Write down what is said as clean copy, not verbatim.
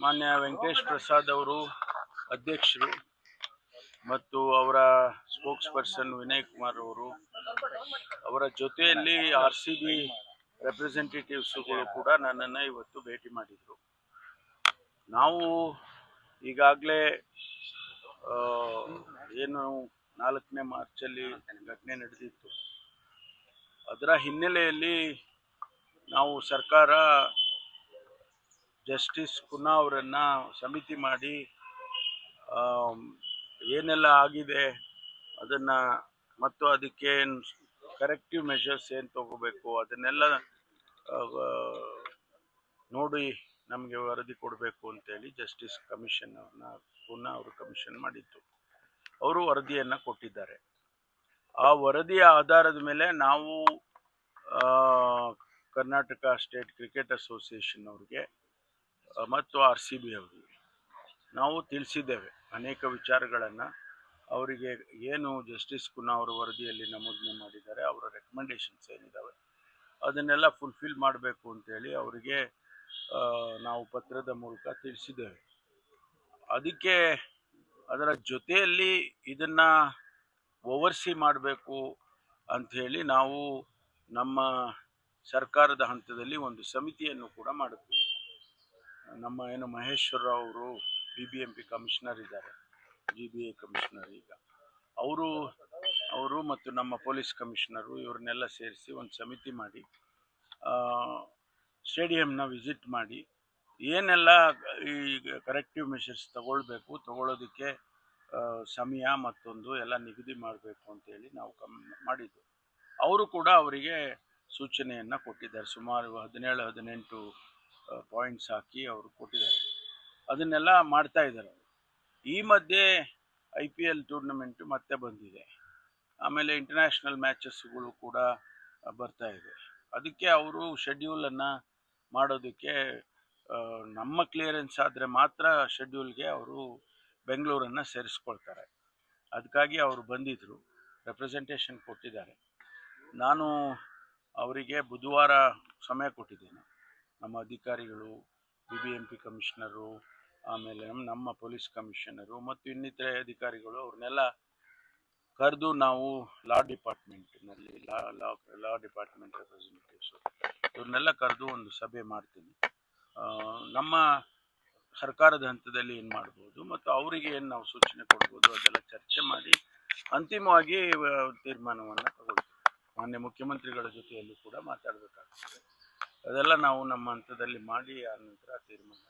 ಮಾನ್ಯ ವೆಂಕಟೇಶ್ ಪ್ರಸಾದ್ ಅವರು ಅಧ್ಯಕ್ಷರು ಮತ್ತು ಅವರ ಸ್ಪೋಕ್ಸ್ ಪರ್ಸನ್ ವಿನಯ್ ಕುಮಾರ್ ಅವರು, ಅವರ ಜೊತೆಯಲ್ಲಿ RCB ರೆಪ್ರೆಸೆಂಟೇಟಿವ್ಸ್ಗಳು ಕೂಡ ನನ್ನನ್ನು ಇವತ್ತು ಭೇಟಿ ಮಾಡಿದರು. ನಾವು ಈಗಾಗಲೇ ಏನು 4ನೇ ಮಾರ್ಚಲ್ಲಿ ಘಟನೆ ನಡೆದಿತ್ತು, ಅದರ ಹಿನ್ನೆಲೆಯಲ್ಲಿ ನಾವು ಸರ್ಕಾರ ಜಸ್ಟಿಸ್ ಕುನ್ನಾ ಅವರನ್ನು ಸಮಿತಿ ಮಾಡಿ ಏನೆಲ್ಲ ಆಗಿದೆ ಅದನ್ನು ಮತ್ತು ಅದಕ್ಕೆ ಕರೆಕ್ಟಿವ್ ಮೆಷರ್ಸ್ ಏನು ತಗೋಬೇಕು ಅದನ್ನೆಲ್ಲ ನೋಡಿ ನಮಗೆ ವರದಿ ಕೊಡಬೇಕು ಅಂತೇಳಿ ಜಸ್ಟಿಸ್ ಕಮಿಷನ್ ಅವ್ರನ್ನ ಕುನ್ನಾ ಅವರು ಕಮಿಷನ್ ಮಾಡಿತ್ತು. ಅವರು ವರದಿಯನ್ನು ಕೊಟ್ಟಿದ್ದಾರೆ. ಆ ವರದಿಯ ಆಧಾರದ ಮೇಲೆ ನಾವು ಕರ್ನಾಟಕ ಸ್ಟೇಟ್ ಕ್ರಿಕೆಟ್ ಅಸೋಸಿಯೇಷನ್ ಅವ್ರಿಗೆ ಮತ್ತು RCB ಅವರಿಗೆ ನಾವು ತಿಳಿಸಿದ್ದೇವೆ ಅನೇಕ ವಿಚಾರಗಳನ್ನು. ಅವರಿಗೆ ಏನು ಜಸ್ಟಿಸ್ ಕುನ್ನಾ ಅವರ ವರದಿಯಲ್ಲಿ ನಮೂದನೆ ಮಾಡಿದ್ದಾರೆ, ಅವರ ರೆಕಮೆಂಡೇಶನ್ಸ್ ಏನಿದ್ದಾವೆ ಅದನ್ನೆಲ್ಲ ಫುಲ್ಫಿಲ್ ಮಾಡಬೇಕು ಅಂತೇಳಿ ಅವರಿಗೆ ನಾವು ಪತ್ರದ ಮೂಲಕ ತಿಳಿಸಿದ್ದೇವೆ. ಅದಕ್ಕೆ ಅದರ ಜೊತೆಯಲ್ಲಿ ಇದನ್ನು ಓವರ್ಸಿ ಮಾಡಬೇಕು ಅಂಥೇಳಿ ನಾವು ನಮ್ಮ ಸರ್ಕಾರದ ಹಂತದಲ್ಲಿ ಒಂದು ಸಮಿತಿಯನ್ನು ಕೂಡ ಮಾಡಿದ್ವಿ. ನಮ್ಮ ಏನು ಮಹೇಶ್ವರ ಅವರು BBMP ಕಮಿಷನರ್ ಇದ್ದಾರೆ, GBA ಕಮಿಷನರ್, ಈಗ ಅವರು ಮತ್ತು ನಮ್ಮ ಪೊಲೀಸ್ ಕಮಿಷನರು ಇವ್ರನ್ನೆಲ್ಲ ಸೇರಿಸಿ ಒಂದು ಸಮಿತಿ ಮಾಡಿ ಸ್ಟೇಡಿಯಂನ ವಿಸಿಟ್ ಮಾಡಿ ಏನೆಲ್ಲ ಈ ಕರೆಕ್ಟಿವ್ ಮೆಷರ್ಸ್ ತಗೊಳ್ಳೋದಕ್ಕೆ ಸಮಯ ಮತ್ತೊಂದು ಎಲ್ಲ ನಿಗದಿ ಮಾಡಬೇಕು ಅಂತೇಳಿ ನಾವು ಮಾಡಿದ್ದು. ಅವರು ಕೂಡ ಅವರಿಗೆ ಸೂಚನೆಯನ್ನು ಕೊಟ್ಟಿದ್ದಾರೆ. ಸುಮಾರು 17-18 ಪಾಯಿಂಟ್ಸ್ ಹಾಕಿ ಅವರು ಕೊಟ್ಟಿದ್ದಾರೆ. ಅದನ್ನೆಲ್ಲ ಮಾಡ್ತಾ ಇದ್ದಾರೆ. ಈ ಮಧ್ಯೆ IPL ಟೂರ್ನಮೆಂಟ್ ಮತ್ತೆ ಬಂದಿದೆ. ಆಮೇಲೆ ಇಂಟರ್ನ್ಯಾಷನಲ್ ಮ್ಯಾಚಸ್ಗಳು ಕೂಡ ಬರ್ತಾ ಇದೆ. ಅದಕ್ಕೆ ಅವರು ಶೆಡ್ಯೂಲನ್ನು ಮಾಡೋದಕ್ಕೆ ನಮ್ಮ ಕ್ಲಿಯರೆನ್ಸ್ ಆದರೆ ಮಾತ್ರ ಶೆಡ್ಯೂಲ್ಗೆ ಅವರು ಬೆಂಗಳೂರನ್ನು ಸೇರಿಸ್ಕೊಳ್ತಾರೆ. ಅದಕ್ಕಾಗಿ ಅವರು ಬಂದಿದ್ದರು, ರೆಪ್ರೆಸೆಂಟೇಷನ್ ಕೊಟ್ಟಿದ್ದಾರೆ. ನಾನು ಅವರಿಗೆ ಬುಧವಾರ ಸಮಯ ಕೊಟ್ಟಿದ್ದೇನೆ. ನಮ್ಮ ಅಧಿಕಾರಿಗಳು, BBMP ಕಮಿಷನರು, ಆಮೇಲೆ ನಮ್ಮ ಪೊಲೀಸ್ ಕಮಿಷನರು ಮತ್ತು ಇನ್ನಿತರೆ ಅಧಿಕಾರಿಗಳು ಅವ್ರನ್ನೆಲ್ಲ ಕರೆದು ನಾವು ಲಾ ಡಿಪಾರ್ಟ್ಮೆಂಟ್ನಲ್ಲಿ ಲಾ ಡಿಪಾರ್ಟ್ಮೆಂಟ್ ರೆಪ್ರೆಸೆಂಟೇಟಿವ್ಸು ಇವ್ರನ್ನೆಲ್ಲ ಕರೆದು ಒಂದು ಸಭೆ ಮಾಡ್ತೀನಿ. ನಮ್ಮ ಸರ್ಕಾರದ ಹಂತದಲ್ಲಿ ಏನು ಮಾಡ್ಬೋದು ಮತ್ತು ಅವರಿಗೆ ಏನು ನಾವು ಸೂಚನೆ ಕೊಡ್ಬೋದು ಅದೆಲ್ಲ ಚರ್ಚೆ ಮಾಡಿ ಅಂತಿಮವಾಗಿ ತೀರ್ಮಾನವನ್ನು ತಗೊಳ್ತೀವಿ. ಮಾನ್ಯ ಮುಖ್ಯಮಂತ್ರಿಗಳ ಜೊತೆಯಲ್ಲಿ ಕೂಡ ಮಾತಾಡಬೇಕಾಗ್ತದೆ. ಅದೆಲ್ಲ ನಾವು ನಮ್ಮ ಹಂತದಲ್ಲಿ ಮಾಡಿ ಆ ನಂತರ ತೀರ್ಮಾನ